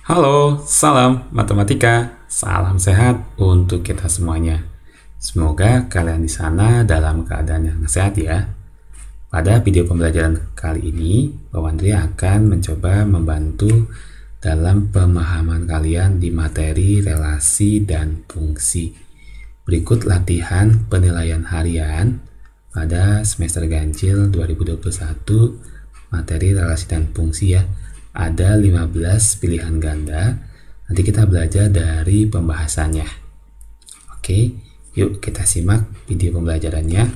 Halo, salam matematika, salam sehat untuk kita semuanya. Semoga kalian di sana dalam keadaan yang sehat ya. Pada video pembelajaran kali ini, Pak Wandri akan mencoba membantu dalam pemahaman kalian di materi relasi dan fungsi. Berikut latihan penilaian harian pada semester ganjil 2021 materi relasi dan fungsi ya. Ada 15 pilihan ganda. Nanti kita belajar dari pembahasannya. Oke, yuk kita simak video pembelajarannya.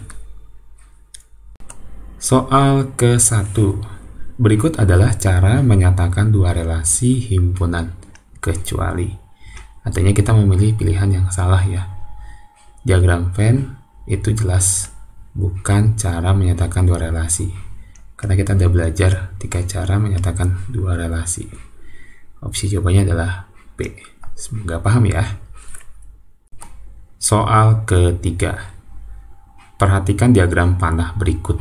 Soal ke-1. Berikut adalah cara menyatakan dua relasi himpunan kecuali. Artinya kita memilih pilihan yang salah ya. Diagram Venn itu jelas bukan cara menyatakan dua relasi. Karena kita sudah belajar 3 cara menyatakan dua relasi. Opsi jawabannya adalah B. Semoga paham ya. Soal ketiga. Perhatikan diagram panah berikut.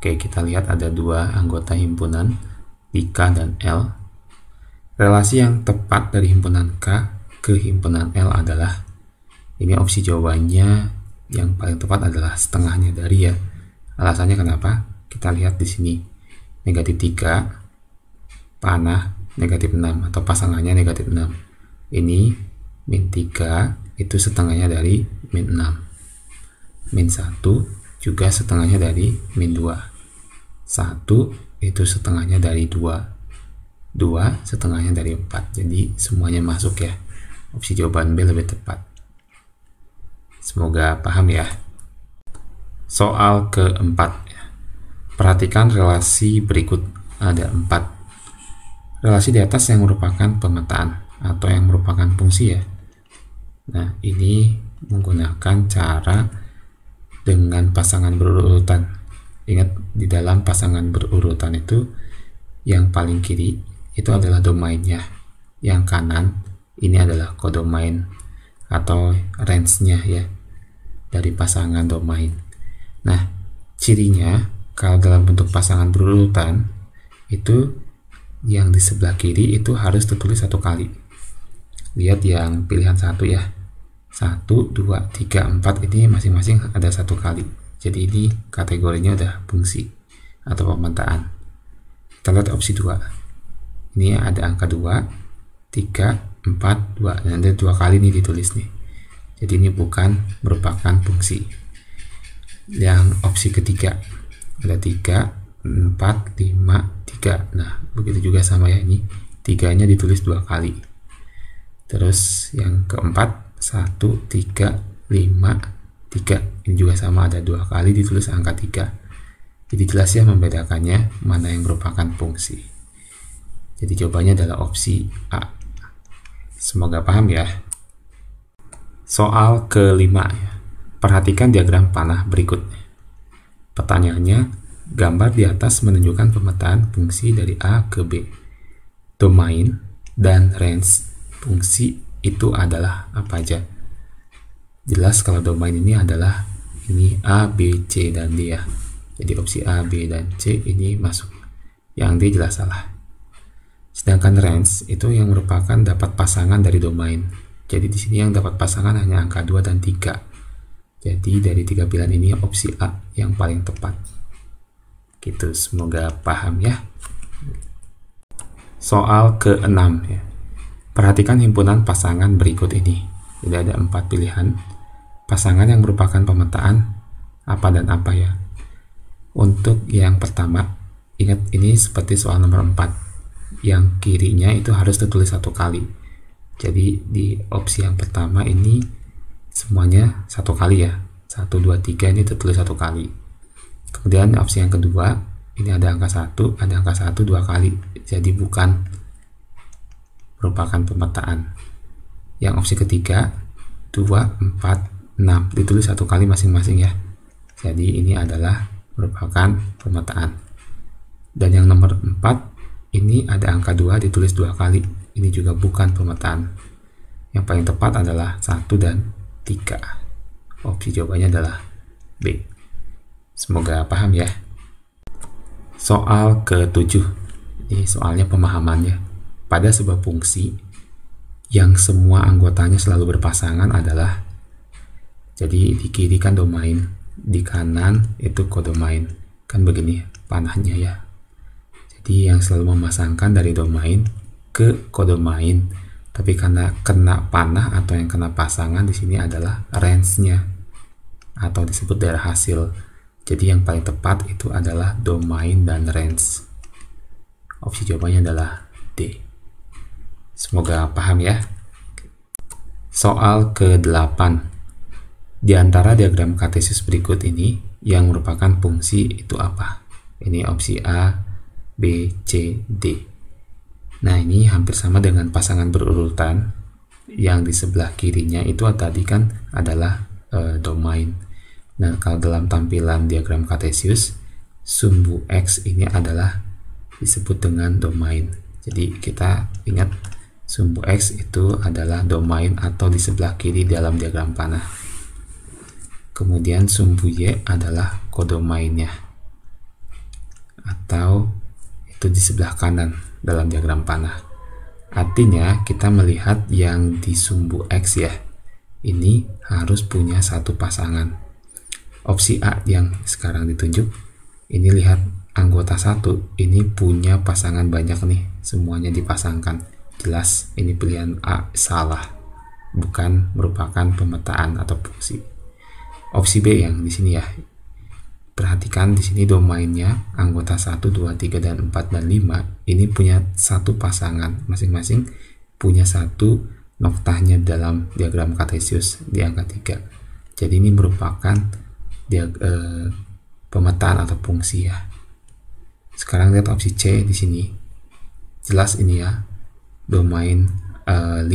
Oke, kita lihat ada dua anggota himpunan, K dan L. Relasi yang tepat dari himpunan K ke himpunan L adalah, ini opsi jawabannya yang paling tepat adalah setengahnya dari ya. Alasannya kenapa? Kita lihat di sini, negatif 3, panah negatif 6 atau pasangannya negatif 6. Ini min 3 itu setengahnya dari min 6. Min 1 juga setengahnya dari min 2. 1 itu setengahnya dari 2. 2 setengahnya dari 4. Jadi semuanya masuk ya. Opsi jawaban B lebih tepat. Semoga paham ya. Soal keempat. Perhatikan relasi berikut, ada 4. Relasi di atas yang merupakan pemetaan atau yang merupakan fungsi ya. Nah, ini menggunakan cara dengan pasangan berurutan. Ingat, di dalam pasangan berurutan itu yang paling kiri itu adalah domainnya. Yang kanan ini adalah kodomain atau range-nya ya dari pasangan domain. Nah, cirinya kalau dalam bentuk pasangan berurutan itu yang di sebelah kiri itu harus tertulis 1 kali. Lihat yang pilihan 1 ya. 1, 2, 3, 4 ini masing-masing ada 1 kali. Jadi ini kategorinya udah fungsi atau pemetaan. Kita lihat opsi 2. Ini ada angka 2, 3, 4, 2. Dan ada 2 kali nih ditulis nih. Jadi ini bukan merupakan fungsi. Yang opsi ketiga ada 3, 4, 5, 3. Nah, begitu juga sama ya, ini 3-nya ditulis 2 kali. Terus yang keempat 1, 3, 5, 3. Ini juga sama, ada 2 kali ditulis angka 3. Jadi jelas ya membedakannya mana yang merupakan fungsi. Jadi jawabannya adalah opsi A. Semoga paham ya. Soal kelima ya. Perhatikan diagram panah berikutnya. Pertanyaannya, gambar di atas menunjukkan pemetaan fungsi dari A ke B. Domain dan range fungsi itu adalah apa aja? Jelas kalau domain ini adalah ini A, B, C, dan D ya. Jadi opsi A, B, dan C ini masuk. Yang D jelas salah. Sedangkan range itu yang merupakan dapat pasangan dari domain. Jadi di sini yang dapat pasangan hanya angka 2 dan 3. Jadi dari 3 pilihan ini opsi A yang paling tepat. Gitu, semoga paham ya. Soal ke-6 ya. Perhatikan himpunan pasangan berikut ini. Jadi ada 4 pilihan. Pasangan yang merupakan pemetaan apa dan apa ya. Untuk yang pertama, ingat ini seperti soal nomor 4. Yang kirinya itu harus tertulis 1 kali. Jadi di opsi yang pertama ini semuanya 1 kali ya. 1, 2, 3 ini tertulis 1 kali. Kemudian opsi yang kedua, ini ada angka 1, ada angka 1 2 kali. Jadi bukan merupakan pemetaan. Yang opsi ketiga, 2, 4, 6 ditulis 1 kali masing-masing ya. Jadi ini adalah merupakan pemetaan. Dan yang nomor 4, ini ada angka 2 ditulis 2 kali. Ini juga bukan pemetaan. Yang paling tepat adalah 1 dan 3. Opsi jawabannya adalah B. Semoga paham ya. Soal ke-7. Ini soalnya pemahamannya. pada sebuah fungsi yang semua anggotanya selalu berpasangan adalah, jadi di kiri kan domain, di kanan itu kodomain, kan begini panahnya ya. Jadi yang selalu memasangkan dari domain ke kodomain, tapi karena kena panah atau yang kena pasangan di sini adalah range-nya atau disebut daerah hasil. Jadi yang paling tepat itu adalah domain dan range. Opsi jawabannya adalah D. Semoga paham ya. Soal ke-8. Di antara diagram kartesius berikut ini, yang merupakan fungsi itu apa? Ini opsi A, B, C, D. Nah, ini hampir sama dengan pasangan berurutan. Yang di sebelah kirinya itu tadi kan adalah domain. Nah, kalau dalam tampilan diagram kartesius, sumbu X ini adalah disebut dengan domain. Jadi kita ingat sumbu X itu adalah domain atau di sebelah kiri dalam diagram panah. Kemudian sumbu Y adalah kodomainnya atau itu di sebelah kanan dalam diagram panah. Artinya kita melihat yang di sumbu X ya, ini harus punya satu pasangan. Opsi A yang sekarang ditunjuk, ini lihat anggota 1 ini punya pasangan banyak nih, semuanya dipasangkan. Jelas ini pilihan A salah, bukan merupakan pemetaan atau fungsi. Opsi B yang di sini ya. Perhatikan di sini domainnya anggota 1, 2, 3 dan 4 dan 5 ini punya satu pasangan, masing-masing punya satu noktahnya dalam diagram kartesius di angka 3. Jadi ini merupakan pemetaan atau fungsi ya. Sekarang lihat opsi C di sini. Jelas ini ya. Domain 5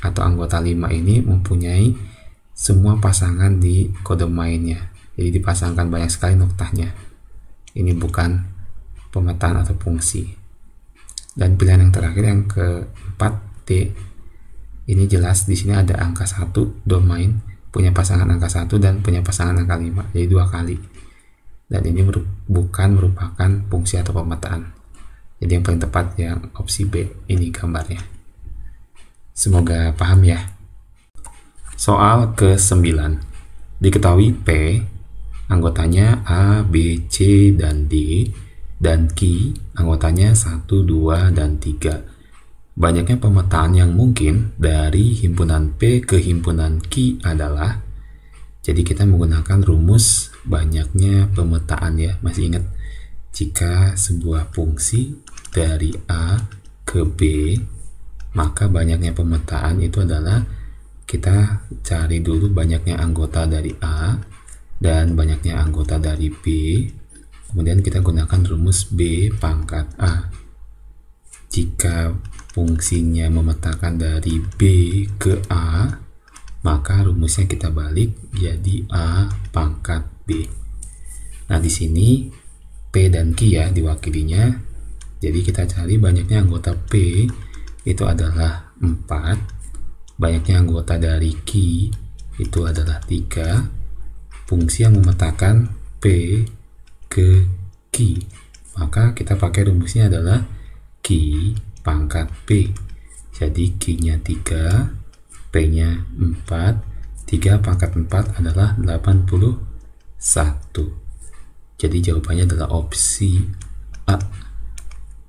atau anggota 5 ini mempunyai semua pasangan di kodomainnya. Jadi dipasangkan banyak sekali noktahnya. Ini bukan pemetaan atau fungsi. Dan pilihan yang terakhir yang keempat D. Ini jelas di sini ada angka 1 domain punya pasangan angka 1 dan punya pasangan angka 5. Jadi 2 kali. Dan ini bukan merupakan fungsi atau pemetaan. Jadi yang paling tepat yang opsi B ini gambarnya. Semoga paham ya. Soal ke-9. Diketahui P anggotanya A, B, C, dan D, dan Q anggotanya 1, 2, dan 3. Banyaknya pemetaan yang mungkin dari himpunan P ke himpunan Q adalah, jadi kita menggunakan rumus banyaknya pemetaan ya. Masih ingat, jika sebuah fungsi dari A ke B, maka banyaknya pemetaan itu adalah kita cari dulu banyaknya anggota dari A dan banyaknya anggota dari B, kemudian kita gunakan rumus B pangkat A. Jika fungsinya memetakan dari B ke A, maka rumusnya kita balik jadi A pangkat B. Nah, di sini P dan Q ya diwakilinya. Jadi kita cari banyaknya anggota P itu adalah 4. Banyaknya anggota dari Q itu adalah 3. Fungsi yang memetakan P ke Q, maka kita pakai rumusnya adalah Q pangkat P. Jadi Q-nya 3, P-nya 4. 3 pangkat 4 adalah 81. Jadi jawabannya adalah opsi A.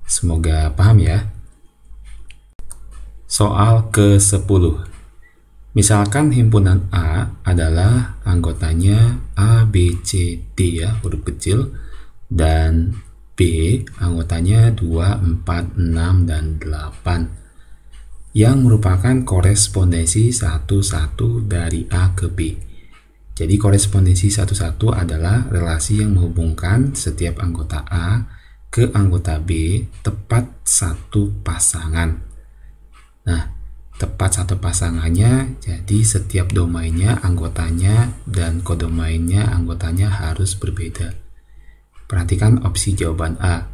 Semoga paham ya. Soal ke-10. Misalkan himpunan A adalah anggotanya A, B, C, D ya, huruf kecil, dan B anggotanya 2, 4, 6, dan 8 yang merupakan korespondensi 1, 1 dari A ke B. Jadi korespondensi 1, 1 adalah relasi yang menghubungkan setiap anggota A ke anggota B tepat satu pasangan. Nah, tepat satu pasangannya, jadi setiap domainnya, anggotanya, dan kodomainnya, anggotanya harus berbeda. Perhatikan opsi jawaban A.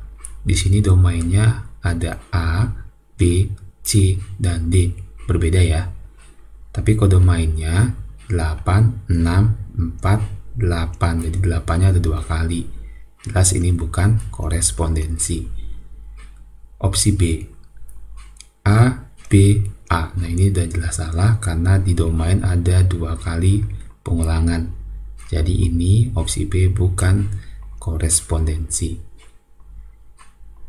Di sini domainnya ada A, B, C, dan D. Berbeda ya. Tapi kodomainnya 8, 6, 4, 8. Jadi 8-nya ada 2 kali. Jelas ini bukan korespondensi. Opsi B. A, B, A. Nah, ini udah jelas salah karena di domain ada 2 kali pengulangan. Jadi ini opsi B bukan korespondensi.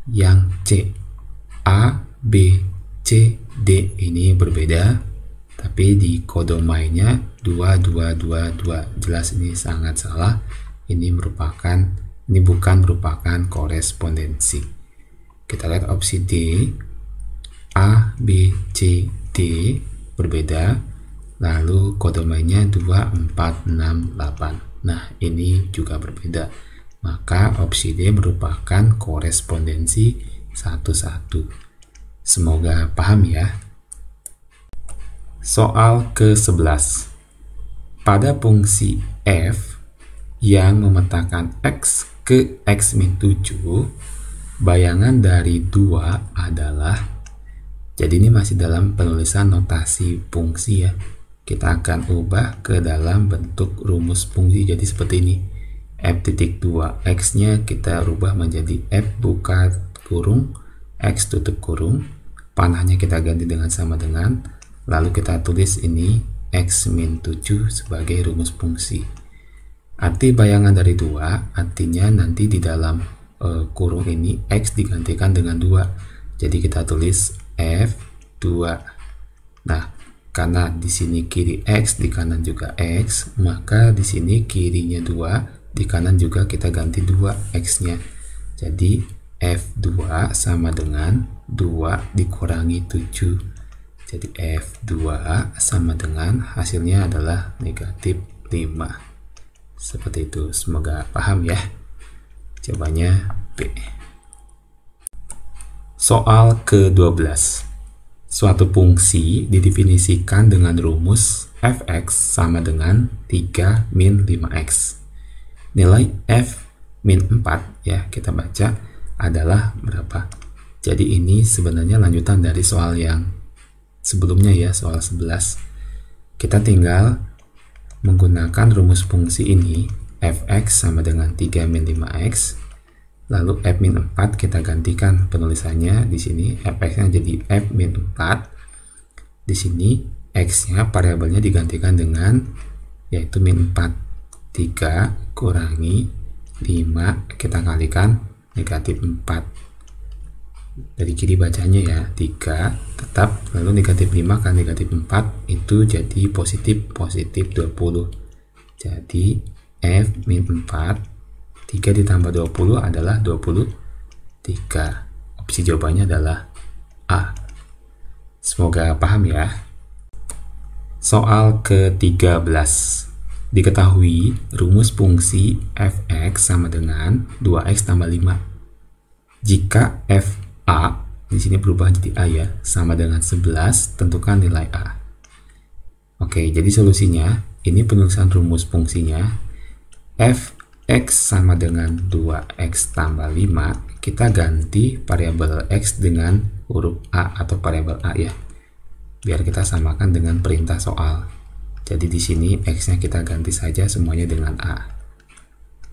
Yang C, A, B, C, D ini berbeda, tapi di kodomainnya 2, 2, 2, 2. Jelas ini sangat salah. Ini bukan merupakan korespondensi. Kita lihat opsi D, A, B, C, D berbeda, lalu kodomainnya 2, 4, 6, 8. Nah, ini juga berbeda. Maka opsi D merupakan korespondensi 1-1. Semoga paham ya. Soal ke-11. Pada fungsi f yang memetakan x ke x-7, bayangan dari 2 adalah, jadi ini masih dalam penulisan notasi fungsi ya. Kita akan ubah ke dalam bentuk rumus fungsi. Jadi seperti ini. F.2 x-nya kita rubah menjadi f buka kurung x tutup kurung. Panahnya kita ganti dengan sama dengan. Lalu kita tulis ini x-7 sebagai rumus fungsi. Arti bayangan dari 2 artinya nanti di dalam kurung ini x digantikan dengan 2. Jadi kita tulis f2. Nah, karena di sini kiri x, di kanan juga x, maka di sini kirinya 2, di kanan juga kita ganti 2 x-nya. Jadi f2 sama dengan 2 dikurangi 7. Jadi f2 sama dengan hasilnya adalah negatif 5. Seperti itu. Semoga paham ya. Jawabannya B. Soal ke-12. Suatu fungsi didefinisikan dengan rumus f(x) sama dengan 3 min 5x. Nilai f min 4 ya, kita baca adalah berapa? Jadi ini sebenarnya lanjutan dari soal yang sebelumnya ya, soal 11. Kita tinggal menggunakan rumus fungsi ini, f(x) sama dengan 3 min 5x. Lalu f min 4 kita gantikan penulisannya di sini, f(x)-nya jadi f min 4. Di sini x-nya variabelnya digantikan dengan yaitu min 4. 3 kurangi 5 kita kalikan negatif 4. Dari kiri bacanya ya 3 tetap, lalu negatif 5 kan negatif 4 itu jadi positif 20. Jadi f min 4 3 ditambah 20 adalah 23. Opsi jawabannya adalah A. Semoga paham ya. Soal ke-13. Diketahui rumus fungsi f(x) sama dengan 2x tambah 5. Jika f(a) di sini berubah jadi a ya, sama dengan 11, tentukan nilai a. Oke, jadi solusinya ini penulisan rumus fungsinya f(x) sama dengan 2x tambah 5. Kita ganti variabel x dengan huruf a atau variabel a ya, biar kita samakan dengan perintah soal. Jadi di sini x-nya kita ganti saja semuanya dengan a.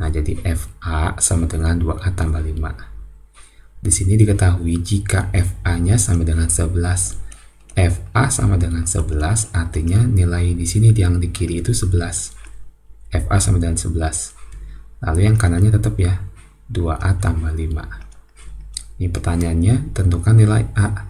Nah, jadi fa sama dengan 2a tambah 5. Di sini diketahui jika fa-nya sama dengan 11. Fa sama dengan 11 artinya nilai di sini yang di kiri itu 11. Fa sama dengan 11. Lalu yang kanannya tetap ya, 2a tambah 5. Ini pertanyaannya, tentukan nilai a.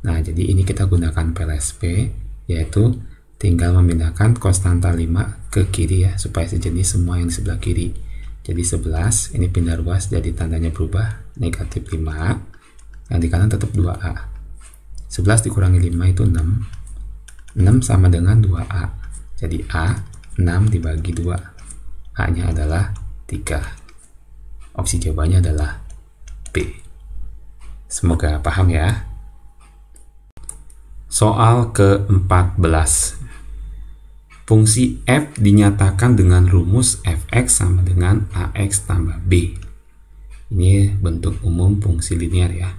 Nah, jadi ini kita gunakan PLSP, yaitu tinggal memindahkan konstanta 5 ke kiri ya, supaya sejenis semua yang di sebelah kiri. Jadi 11, ini pindah ruas jadi tandanya berubah, negatif 5. Yang di kanan tetap 2a. 11 dikurangi 5 itu 6. 6 sama dengan 2a. Jadi a, 6 dibagi 2. A-nya adalah 3. Opsi jawabannya adalah B. Semoga paham ya. Soal ke-14. Fungsi f dinyatakan dengan rumus f(x) sama dengan ax tambah b. Ini bentuk umum fungsi linear ya.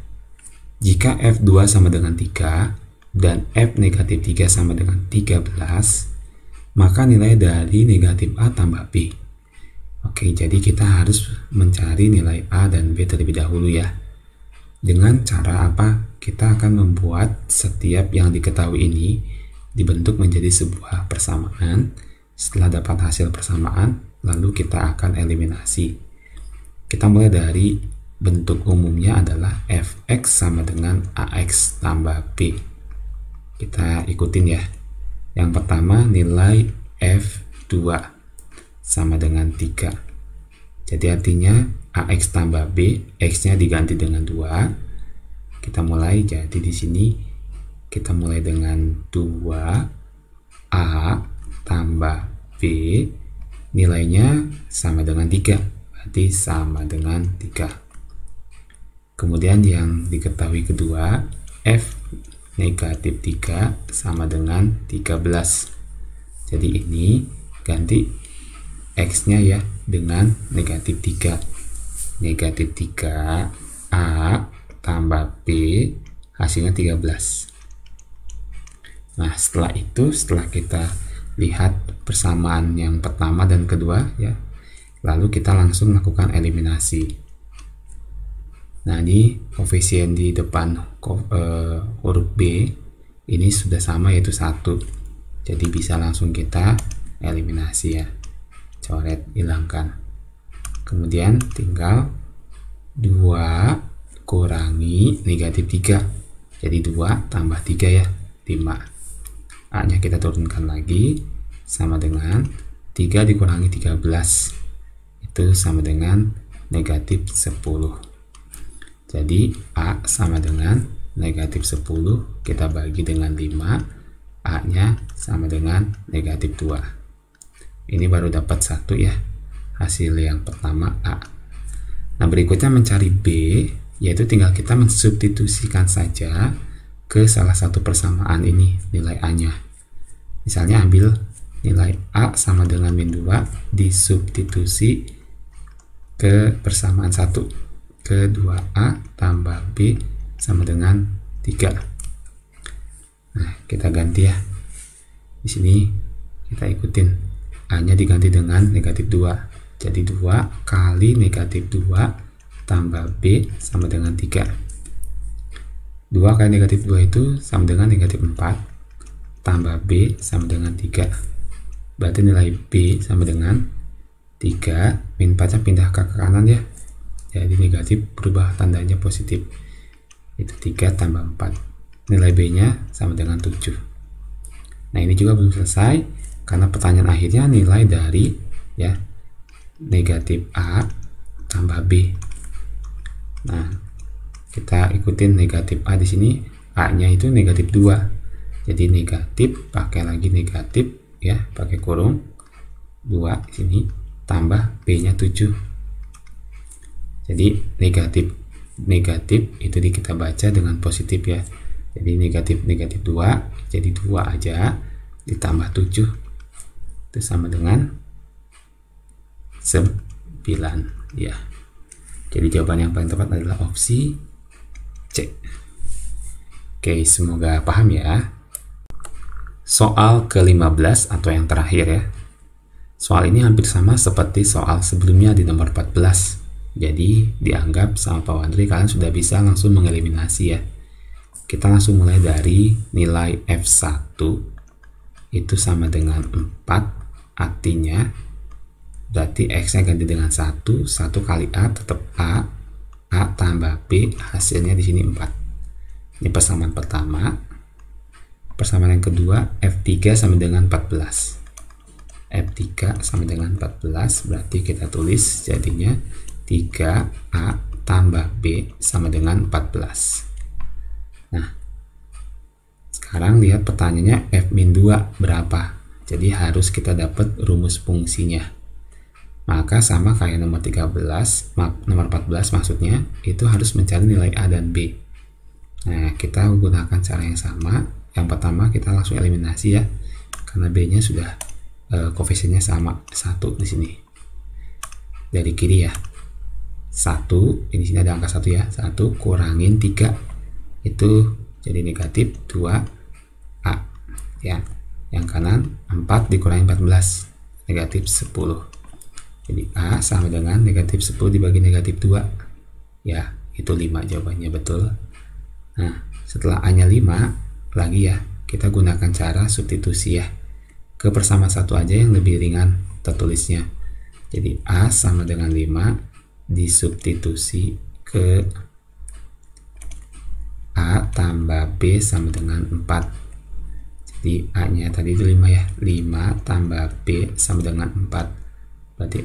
Jika f2 sama dengan 3 dan f negatif 3 sama dengan 13, maka nilai dari negatif a tambah b. Oke, jadi kita harus mencari nilai a dan b terlebih dahulu ya. Dengan cara apa? Kita akan membuat setiap yang diketahui ini dibentuk menjadi sebuah persamaan. Setelah dapat hasil persamaan, lalu kita akan eliminasi. Kita mulai dari bentuk umumnya adalah fx sama dengan ax tambah b. Kita ikutin ya. Yang pertama, nilai f2 sama dengan 3. Jadi artinya ax tambah b, x-nya diganti dengan 2. Kita mulai, jadi di sini kita mulai dengan 2a tambah b, nilainya sama dengan 3, berarti sama dengan 3. Kemudian yang diketahui kedua, f negatif 3 sama dengan 13. Jadi ini ganti x-nya ya dengan negatif 3. Negatif 3a tambah b, hasilnya 13. Nah, setelah itu, setelah kita lihat persamaan yang pertama dan kedua ya, lalu kita langsung melakukan eliminasi. Nah, ini koefisien di depan huruf b ini sudah sama, yaitu 1. Jadi bisa langsung kita eliminasi ya, coret, hilangkan. Kemudian tinggal 2 kurangi negatif 3, jadi 2 tambah 3 ya, 5. A nya kita turunkan lagi, sama dengan 3 dikurangi 13, itu sama dengan negatif 10. Jadi A sama dengan negatif 10, kita bagi dengan 5, A nya sama dengan negatif 2. Ini baru dapat 1 ya, hasil yang pertama A. Nah, berikutnya mencari B, yaitu tinggal kita mensubstitusikan saja ke salah satu persamaan ini nilai A nya. Misalnya ambil nilai A sama dengan min 2, disubstitusi ke persamaan 1, ke 2A tambah B sama dengan 3. Nah, kita ganti ya. Di sini kita ikutin, A nya diganti dengan negatif 2. Jadi 2 kali negatif 2 tambah B sama dengan 3. 2 kali negatif 2 itu sama dengan negatif 4, tambah B sama dengan 3. Berarti nilai B sama dengan 3, min 4 nya pindah ke kanan ya. Jadi negatif berubah tandanya positif. Itu 3 tambah 4. Nilai B nya sama dengan 7. Nah, ini juga belum selesai, karena pertanyaan akhirnya nilai dari ya negatif A tambah B. Nah, kita ikutin negatif A di sini, A nya itu negatif 2. Jadi negatif, pakai lagi negatif ya, pakai kurung 2 di sini, tambah B nya 7. Jadi negatif itu kita baca dengan positif ya. Jadi negatif 2, jadi 2 aja ditambah 7, itu sama dengan 9 ya. Jadi jawaban yang paling tepat adalah opsi C. Oke, semoga paham ya. Soal ke-15 atau yang terakhir ya. Soal ini hampir sama seperti soal sebelumnya di nomor 14. Jadi dianggap sama Pak Wandri kalian sudah bisa langsung mengeliminasi ya. Kita langsung mulai dari nilai F1 itu sama dengan 4, artinya berarti X nya ganti dengan 1 kali A tetap A tambah B, hasilnya di sini 4. Ini persamaan pertama. Persamaan yang kedua, F3 sama dengan 14. F3 sama dengan 14, berarti kita tulis jadinya 3A tambah B sama dengan 14. Nah, sekarang lihat pertanyaannya F-2 berapa. Jadi harus kita dapat rumus fungsinya. Maka sama kayak nomor 13, nomor 14 maksudnya, itu harus mencari nilai A dan B. Nah, kita menggunakan cara yang sama. Yang pertama kita langsung eliminasi ya, karena B nya sudah koefisiennya sama, 1 di sini. Dari kiri ya. 1, ini sini ada angka 1 ya. 1 kurangin 3, itu jadi negatif 2A ya. Yang kanan 4 dikurangi 14, negatif 10. Jadi A sama dengan negatif 10 dibagi negatif 2 ya, itu 5 jawabannya betul. Nah, setelah A nya 5 lagi ya, kita gunakan cara substitusi ya, ke persama satu aja yang lebih ringan tertulisnya. Jadi A sama dengan 5 disubstitusi ke A tambah B sama dengan 4. Jadi A nya tadi itu 5 ya, 5 tambah B sama dengan 4, berarti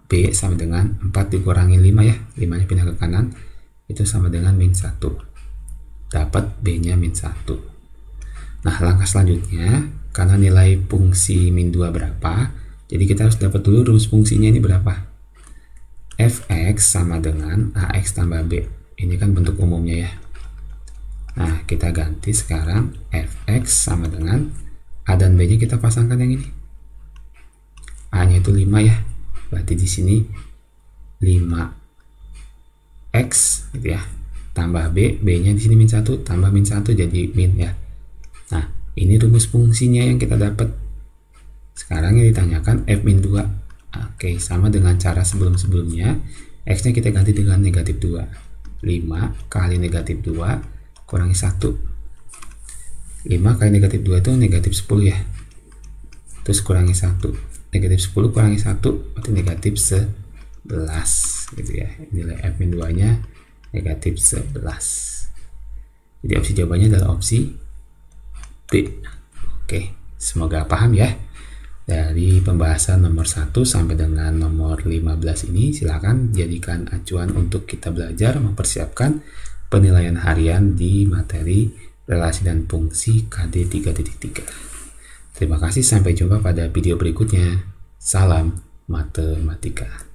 B sama dengan 4 dikurangi 5 ya, 5 nya pindah ke kanan, itu sama dengan min 1, dapat B nya min 1. Nah, langkah selanjutnya, karena nilai fungsi min 2 berapa, jadi kita harus dapat dulu rumus fungsinya ini berapa. Fx sama dengan Ax tambah B, ini kan bentuk umumnya ya. Nah, kita ganti sekarang Fx sama dengan A dan B nya kita pasangkan yang ini. A nya itu 5 ya, berarti di sini 5x gitu ya, tambah B, B nya di sini min 1, tambah min 1 jadi min ya. Nah, ini rumus fungsinya yang kita dapat. Sekarang yang ditanyakan f min 2. Oke, sama dengan cara sebelum-sebelumnya, x nya kita ganti dengan negatif 2. 5 kali negatif 2 kurangi 1. 5 kali negatif 2 itu negatif 10 ya, terus kurangi 1. Negatif 10 kurangi 1 berarti negatif 11 gitu ya. Nilai f min 2 nya negatif 11. Jadi opsi jawabannya adalah opsi B. Oke, semoga paham ya. Dari pembahasan nomor 1 sampai dengan nomor 15 ini, silakan jadikan acuan untuk kita belajar mempersiapkan penilaian harian di materi relasi dan fungsi KD 3.3. Terima kasih, sampai jumpa pada video berikutnya. Salam matematika.